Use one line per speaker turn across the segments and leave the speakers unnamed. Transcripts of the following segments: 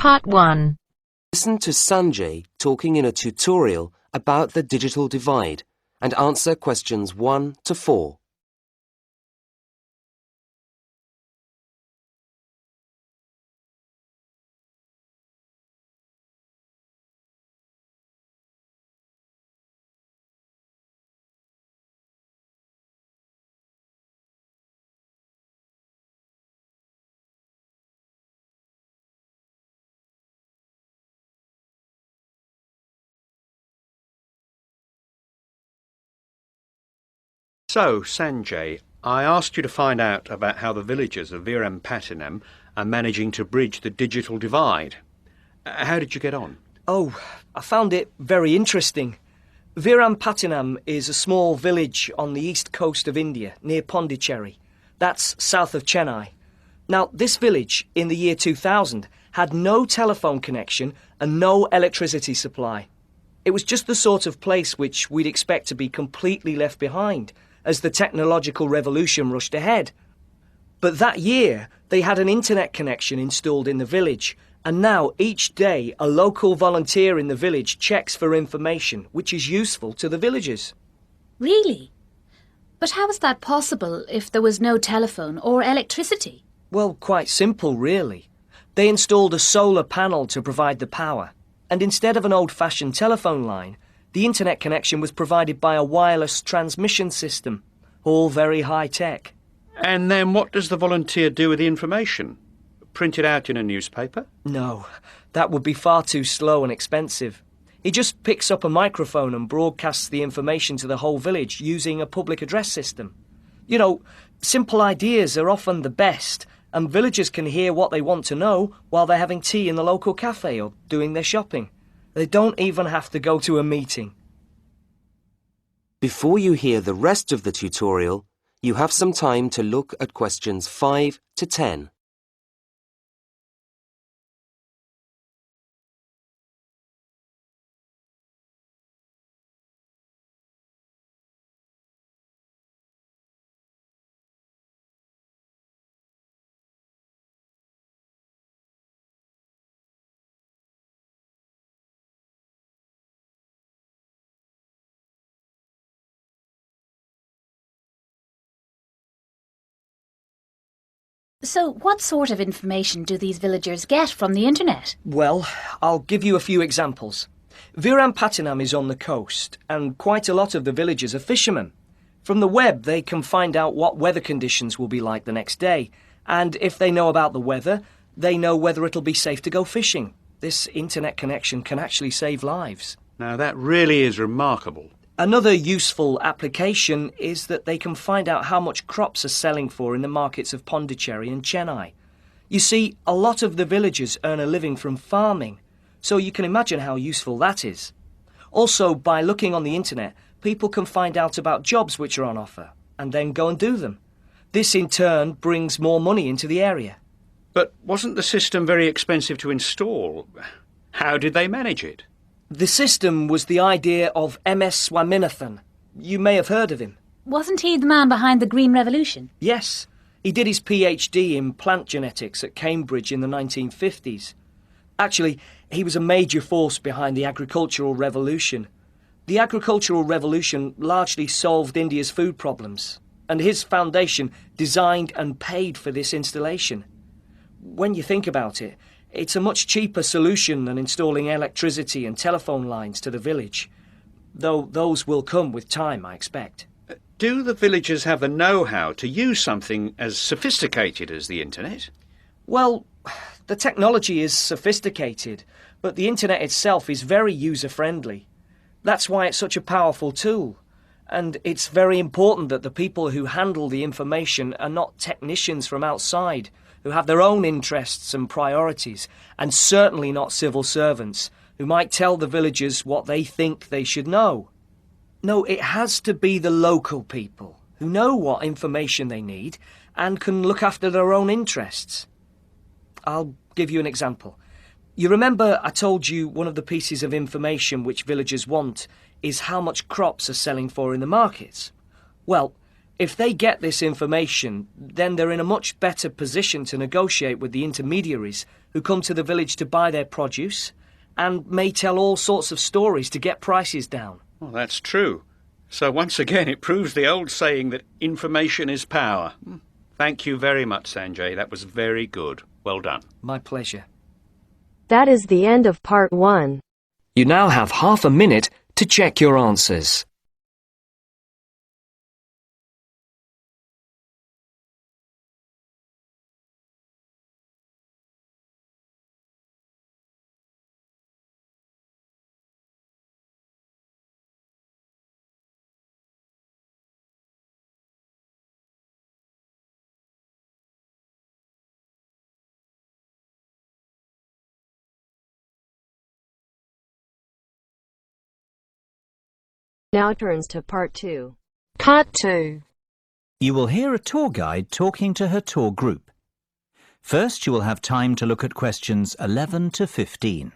Part 1.
Listen to Sanjay talking in a tutorial about the digital divide and answer questions 1 to 4.
So, Sanjay, I asked you to find out about how the villagers of Virampattinam are managing to bridge the digital divide. How did you get on?
Oh, I found it very interesting. Virampattinam is a small village on the east coast of India, near Pondicherry. That's south of Chennai. Now, this village, in the year 2000, had no telephone connection and no electricity supply. It was just the sort of place which we'd expect to be completely left behind as the technological revolution rushed ahead. But that year, they had an internet connection installed in the village, and now each day a local volunteer in the village checks for information which is useful to the villagers.
Really? But how is that possible if there was no telephone or electricity?
Well, quite simple, really. They installed a solar panel to provide the power, and instead of an old-fashioned telephone line, the internet connection was provided by a wireless transmission system, all very high-tech.
And then what does the volunteer do with the information? Print it out in a newspaper?
No, that would be far too slow and expensive. He just picks up a microphone and broadcasts the information to the whole village using a public address system. You know, simple ideas are often the best, and villagers can hear what they want to know while they're having tea in the local cafe or doing their shopping. They don't even have to go to a meeting.
Before you hear the rest of the tutorial, you have some time to look at questions 5 to 10.
So what sort of information do these villagers get from the internet?
Well, I'll give you a few examples. Virampattinam is on the coast, and quite a lot of the villagers are fishermen. From the web, they can find out what weather conditions will be like the next day, and if they know about the weather, they know whether it'll be safe to go fishing. This internet connection can actually save lives.
Now, that really is remarkable.
Another useful application is that they can find out how much crops are selling for in the markets of Pondicherry and Chennai. You see, a lot of the villagers earn a living from farming, so you can imagine how useful that is. Also, by looking on the internet, people can find out about jobs which are on offer, and then go and do them. This in turn brings more money into the area.
But wasn't the system very expensive to install? How did they manage it?
The system was the idea of MS Swaminathan. You may have heard of him.
Wasn't he the man behind the Green Revolution?
Yes, he did his PhD in plant genetics at Cambridge in the 1950s. Actually, he was a major force behind the agricultural revolution. The agricultural revolution largely solved India's food problems, and his foundation designed and paid for this installation. When you think about it, it's a much cheaper solution than installing electricity and telephone lines to the village, though those will come with time, I expect.
Do the villagers have the know-how to use something as sophisticated as the internet?
Well, the technology is sophisticated, but the internet itself is very user-friendly. That's why it's such a powerful tool. And it's very important that the people who handle the information are not technicians from outside, who have their own interests and priorities, and certainly not civil servants, who might tell the villagers what they think they should know. No, it has to be the local people, who know what information they need, and can look after their own interests. I'll give you an example. You remember I told you one of the pieces of information which villagers want is how much crops are selling for in the markets? Well, If they get this information, then they're in a much better position to negotiate with the intermediaries who come to the village to buy their produce and may tell all sorts of stories to get prices down.
Well, that's true. So once again, it proves the old saying that information is power. Thank you very much, Sanjay. That was very good. Well done.
My pleasure.
That is the end of part 1.
You now have half a minute to check your answers.
Now turns to part 2.
Part 2.
You will hear a tour guide talking to her tour group. First, you will have time to look at questions 11 to 15.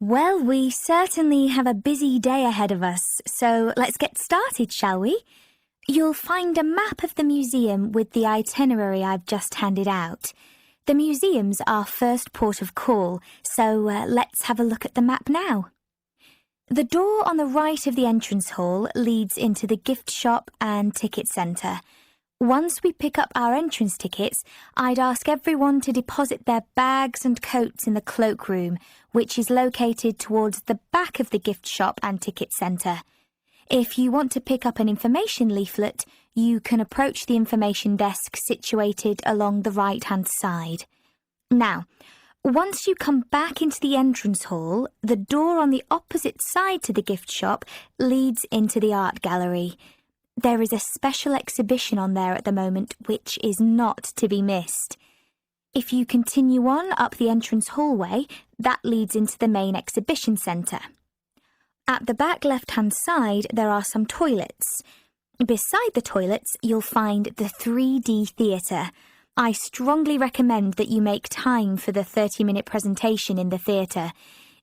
Well, we certainly have a busy day ahead of us, so let's get started, shall we? You'll find a map of the museum with the itinerary I've just handed out. The museum's our first port of call, so let's have a look at the map now. The door on the right of the entrance hall leads into the gift shop and ticket centre. Once we pick up our entrance tickets, I'd ask everyone to deposit their bags and coats in the cloakroom, which is located towards the back of the gift shop and ticket centre. If you want to pick up an information leaflet, you can approach the information desk situated along the right-hand side. Now, once you come back into the entrance hall, the door on the opposite side to the gift shop leads into the art gallery. There is a special exhibition on there at the moment which is not to be missed. If you continue on up the entrance hallway, that leads into the main exhibition centre. At the back left-hand side, there are some toilets. Beside the toilets, you'll find the 3D theatre. I strongly recommend that you make time for the 30-minute presentation in the theatre.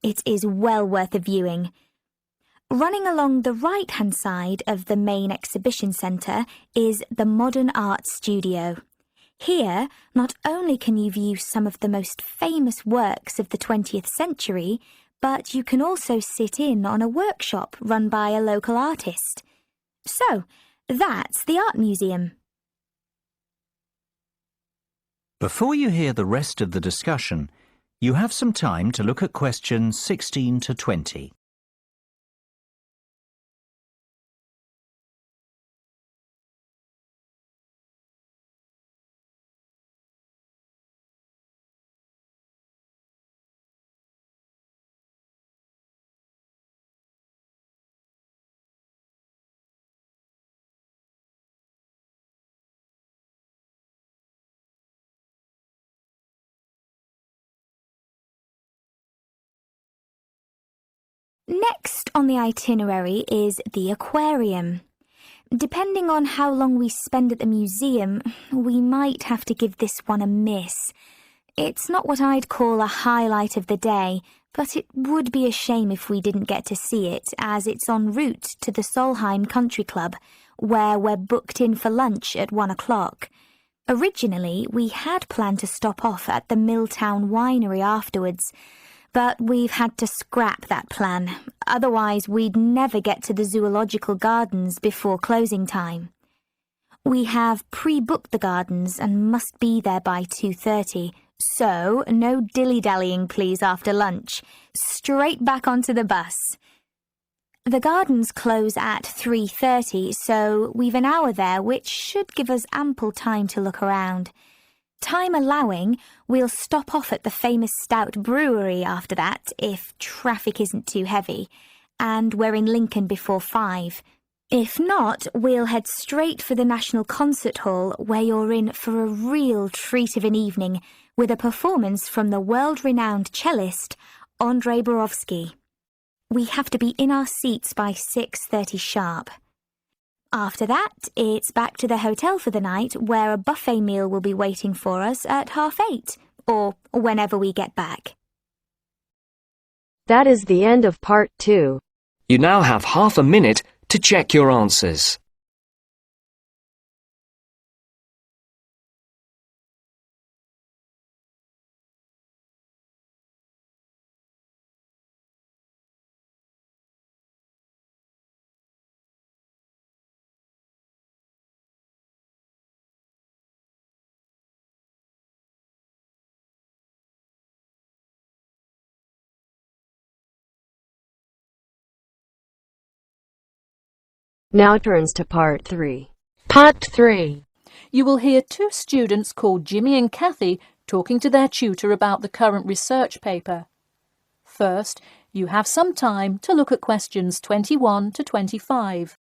It is well worth a viewing. Running along the right-hand side of the main exhibition centre is the Modern Art Studio. Here, not only can you view some of the most famous works of the 20th century, but you can also sit in on a workshop run by a local artist. So, that's the Art Museum.
Before you hear the rest of the discussion, you have some time to look at questions 16 to 20.
Next on the itinerary is the aquarium. Depending on how long we spend at the museum, we might have to give this one a miss. It's not what I'd call a highlight of the day, but it would be a shame if we didn't get to see it, as it's en route to the Solheim Country Club, where we're booked in for lunch at 1 o'clock. Originally, we had planned to stop off at the Milltown Winery afterwards, but we've had to scrap that plan. Otherwise, we'd never get to the zoological gardens before closing time. We have pre-booked the gardens and must be there by 2:30, so no dilly-dallying please after lunch. Straight back onto the bus. The gardens close at 3:30, so we've an hour there, which should give us ample time to look around. Time allowing, we'll stop off at the famous Stout Brewery after that, if traffic isn't too heavy, and we're in Lincoln before 5. If not, we'll head straight for the National Concert Hall, where you're in for a real treat of an evening with a performance from the world-renowned cellist Andrei Borovsky. We have to be in our seats by 6:30 sharp. After that, it's back to the hotel for the night, where a buffet meal will be waiting for us at 8:30, or whenever we get back.
That is the end of part 2.
You now have half a minute to check your answers.
Now turns to part 3.
Part 3. You will hear two students called Jimmy and Kathy talking to their tutor about the current research paper. First, you have some time to look at questions 21 to 25.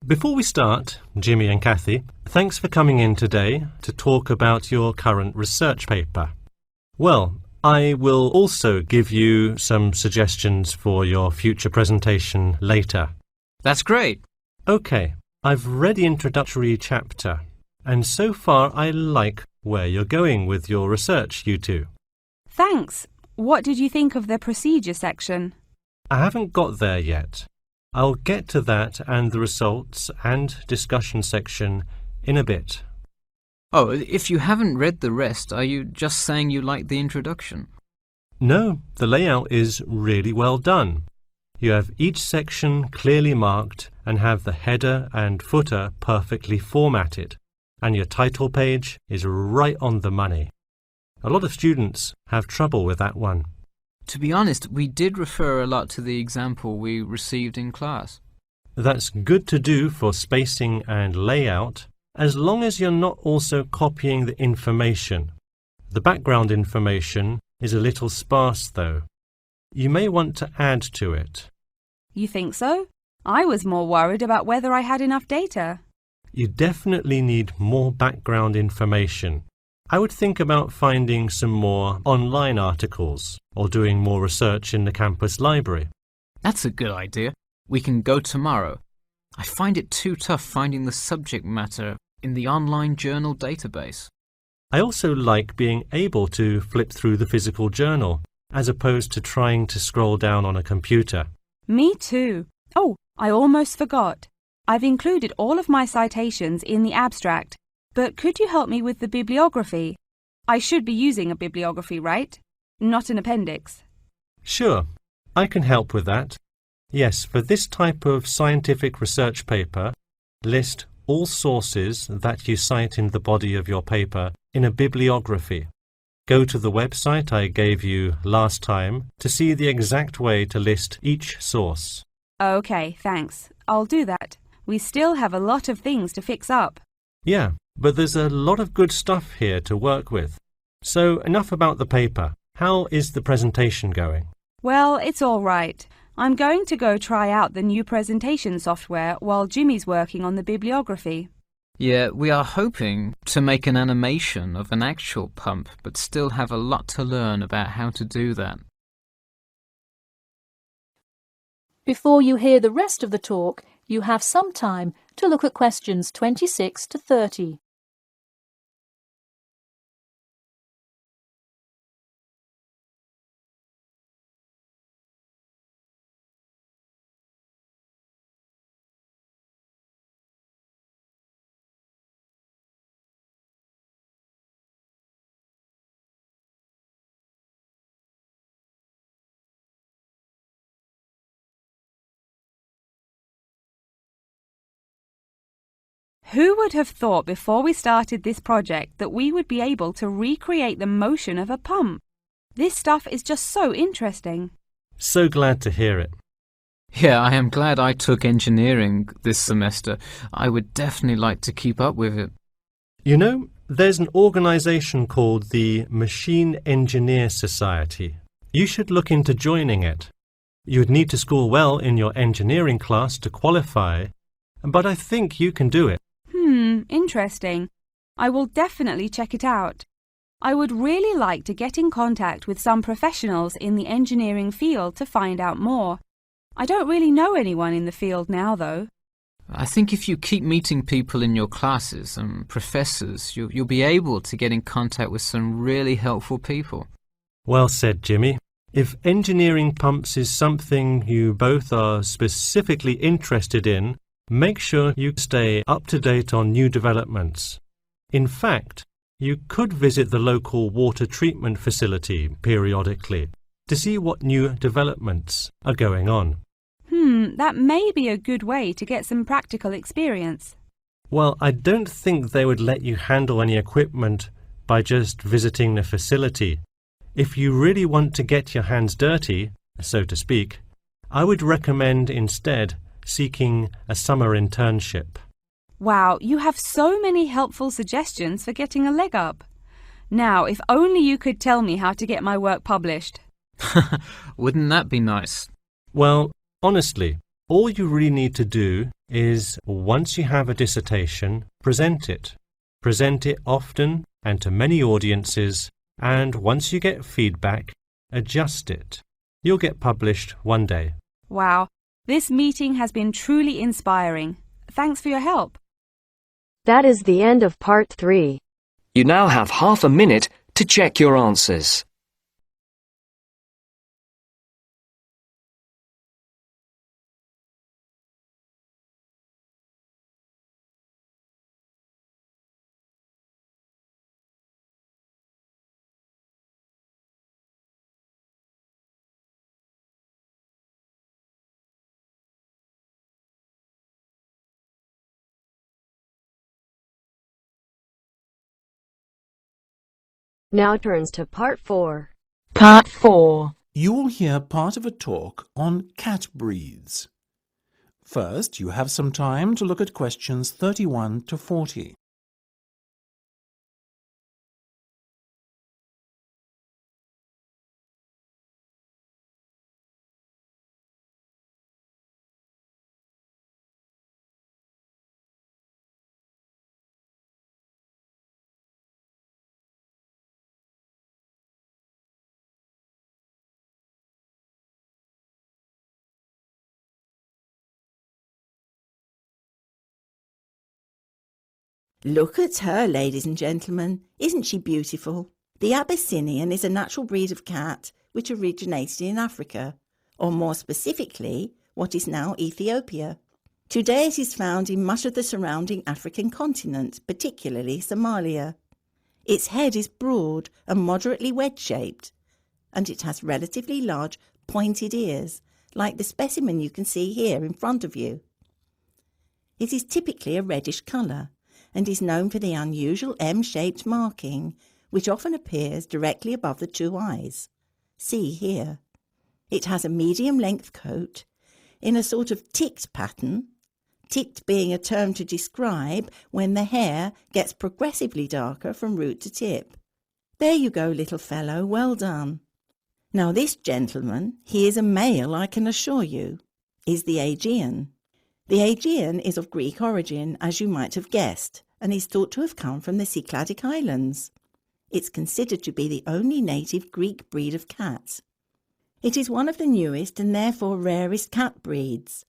Before we start, Jimmy and Kathy, thanks for coming in today to talk about your current research paper. Well, I will also give you some suggestions for your future presentation later.
That's great.
OK, I've read the introductory chapter, and so far I like where you're going with your research, you two.
Thanks. What did you think of the procedure section?
I haven't got there yet. I'll get to that and the results and discussion section in a bit.
Oh, if you haven't read the rest, are you just saying you like the introduction?
No, the layout is really well done. You have each section clearly marked and have the header and footer perfectly formatted, and your title page is right on the money. A lot of students have trouble with that one.
To be honest, we did refer a lot to the example we received in class.
That's good to do for spacing and layout, as long as you're not also copying the information. The background information is a little sparse, though. You may want to add to it.
You think so? I was more worried about whether I had enough data.
You definitely need more background information. I would think about finding some more online articles or doing more research in the campus library.
That's a good idea. We can go tomorrow. I find it too tough finding the subject matter in the online journal database.
I also like being able to flip through the physical journal, as opposed to trying to scroll down on a computer.
Me too. Oh, I almost forgot. I've included all of my citations in the abstract, but could you help me with the bibliography? I should be using a bibliography, right? Not an appendix.
Sure, I can help with that. Yes, for this type of scientific research paper, list all sources that you cite in the body of your paper in a bibliography. Go to the website I gave you last time to see the exact way to list each source.
Okay, thanks. I'll do that. We still have a lot of things to fix up.
Yeah, but there's a lot of good stuff here to work with. So enough about the paper. How is the presentation going?
Well, it's all right. I'm going to go try out the new presentation software while Jimmy's working on the bibliography.
Yeah, we are hoping to make an animation of an actual pump, but still have a lot to learn about how to do that.
Before you hear the rest of the talk, you have some time to look at questions 26 to 30.
Who would have thought before we started this project that we would be able to recreate the motion of a pump? This stuff is just so interesting.
So glad to hear it.
Yeah, I am glad I took engineering this semester. I would definitely like to keep up with it.
You know, there's an organisation called the Machine Engineer Society. You should look into joining it. You would need to score well in your engineering class to qualify, but I think you can do it.
Interesting. I will definitely check it out. I would really like to get in contact with some professionals in the engineering field to find out more. I don't really know anyone in the field now, though.
I think if you keep meeting people in your classes and professors, you'll be able to get in contact with some really helpful people.
Well said, Jimmy. If engineering pumps is something you both are specifically interested in, make sure you stay up to date on new developments. In fact, you could visit the local water treatment facility periodically to see what new developments are going on.
That may be a good way to get some practical experience.
Well, I don't think they would let you handle any equipment by just visiting the facility. If you really want to get your hands dirty, so to speak, I would recommend instead seeking a summer internship.
Wow, you have so many helpful suggestions for getting a leg up. Now, if only you could tell me how to get my work published.
Wouldn't that be nice?
Well, honestly, all you really need to do is, once you have a dissertation, present it. Present it often and to many audiences, and once you get feedback, adjust it. You'll get published one day.
Wow, this meeting has been truly inspiring. Thanks for your help.
That is the end of part 3.
You now have half a minute to check your answers.
Now turns to part 4.
Part 4.
You will hear part of a talk on cat breeds. First, you have some time to look at questions 31 to 40.
Look at her, ladies and gentlemen. Isn't she beautiful? The Abyssinian is a natural breed of cat which originated in Africa, or more specifically, what is now Ethiopia. Today it is found in much of the surrounding African continent, particularly Somalia. Its head is broad and moderately wedge-shaped, and it has relatively large pointed ears, like the specimen you can see here in front of you. It is typically a reddish colour, and is known for the unusual M-shaped marking, which often appears directly above the two eyes. See here. It has a medium-length coat in a sort of ticked pattern, ticked being a term to describe when the hair gets progressively darker from root to tip. There you go, little fellow, well done. Now this gentleman, he is a male, I can assure you, is the Aegean. The Aegean is of Greek origin, as you might have guessed, and is thought to have come from the Cycladic Islands. It's considered to be the only native Greek breed of cat. It is one of the newest and therefore rarest cat breeds,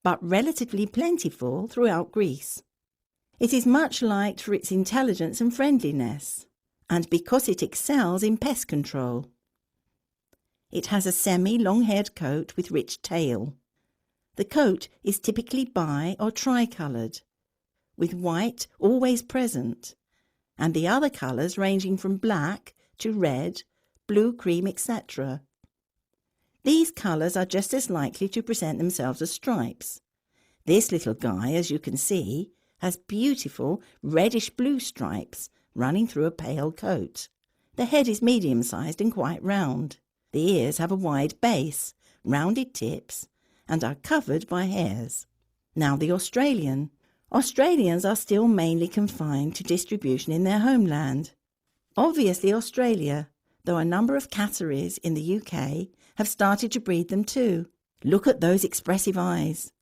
but relatively plentiful throughout Greece. It is much liked for its intelligence and friendliness, and because it excels in pest control. It has a semi-long-haired coat with rich tail. The coat is typically bi- or tri-coloured, with white always present, and the other colours ranging from black to red, blue, cream, etc. These colours are just as likely to present themselves as stripes. This little guy, as you can see, has beautiful reddish-blue stripes running through a pale coat. The head is medium-sized and quite round. The ears have a wide base, rounded tips, and are covered by hairs. Now the Australian. Australians are still mainly confined to distribution in their homeland. Obviously Australia, though a number of catteries in the UK have started to breed them too. Look at those expressive eyes.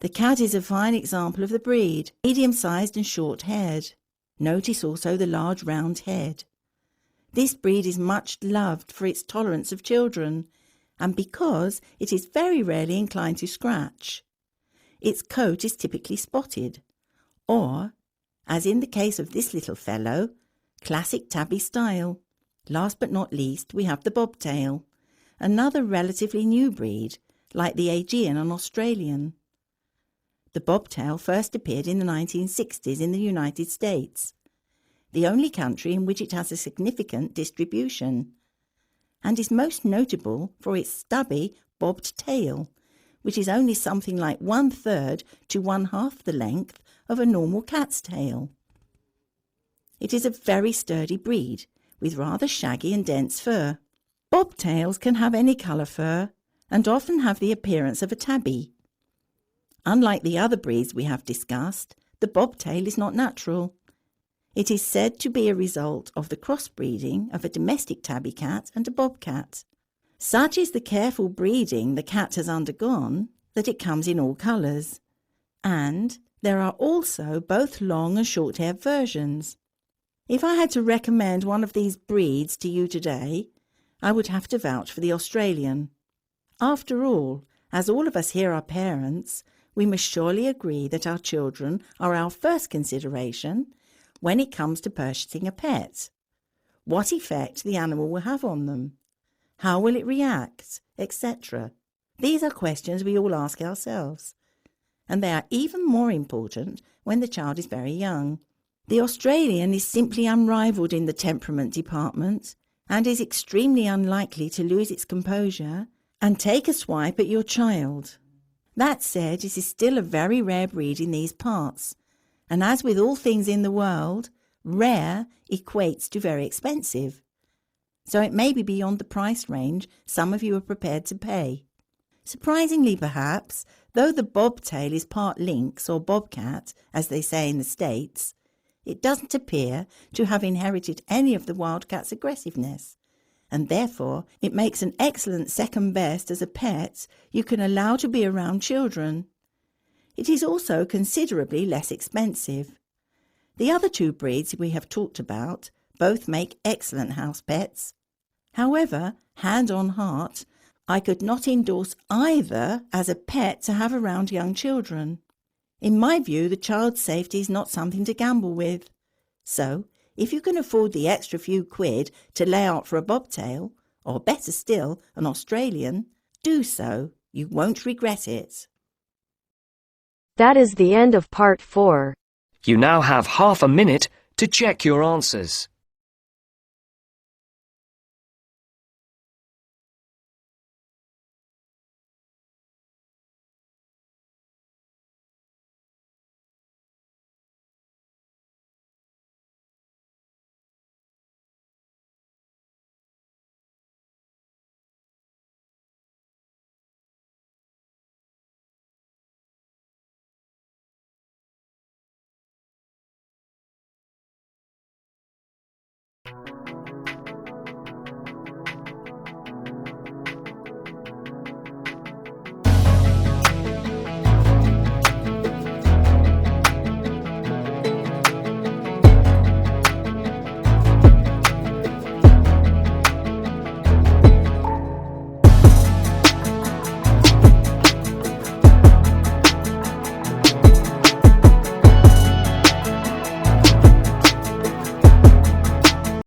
The cat is a fine example of the breed, medium-sized and short-haired. Notice also the large round head. This breed is much loved for its tolerance of children, and because it is very rarely inclined to scratch. Its coat is typically spotted, or, as in the case of this little fellow, classic tabby style. Last but not least, we have the bobtail, another relatively new breed, like the Aegean and Australian. The bobtail first appeared in the 1960s in the United States, the only country in which it has a significant distribution, and is most notable for its stubby, bobbed tail, which is only something like 1/3 to 1/2 the length of a normal cat's tail. It is a very sturdy breed, with rather shaggy and dense fur. Bobtails can have any colour fur, and often have the appearance of a tabby. Unlike the other breeds we have discussed, the bobtail is not natural. It is said to be a result of the crossbreeding of a domestic tabby cat and a bobcat. Such is the careful breeding the cat has undergone that it comes in all colours. And there are also both long and short-haired versions. If I had to recommend one of these breeds to you today, I would have to vouch for the Australian. After all, as all of us here are parents, we must surely agree that our children are our first consideration when it comes to purchasing a pet. What effect the animal will have on them, how will it react, etc. These are questions we all ask ourselves, and they are even more important when the child is very young. The Australian is simply unrivalled in the temperament department and is extremely unlikely to lose its composure and take a swipe at your child. That said, it is still a very rare breed in these parts, and as with all things in the world, rare equates to very expensive. So it may be beyond the price range some of you are prepared to pay. Surprisingly perhaps, though the bobtail is part lynx or bobcat, as they say in the States, it doesn't appear to have inherited any of the wildcat's aggressiveness, and therefore it makes an excellent second best as a pet you can allow to be around children. It is also considerably less expensive. The other two breeds we have talked about both make excellent house pets. However, hand on heart, I could not endorse either as a pet to have around young children. In my view, the child's safety is not something to gamble with. So, if you can afford the extra few quid to lay out for a bobtail, or better still, an Australian, do so. You won't regret it.
That is the end of part 4.
You now have half a minute to check your answers.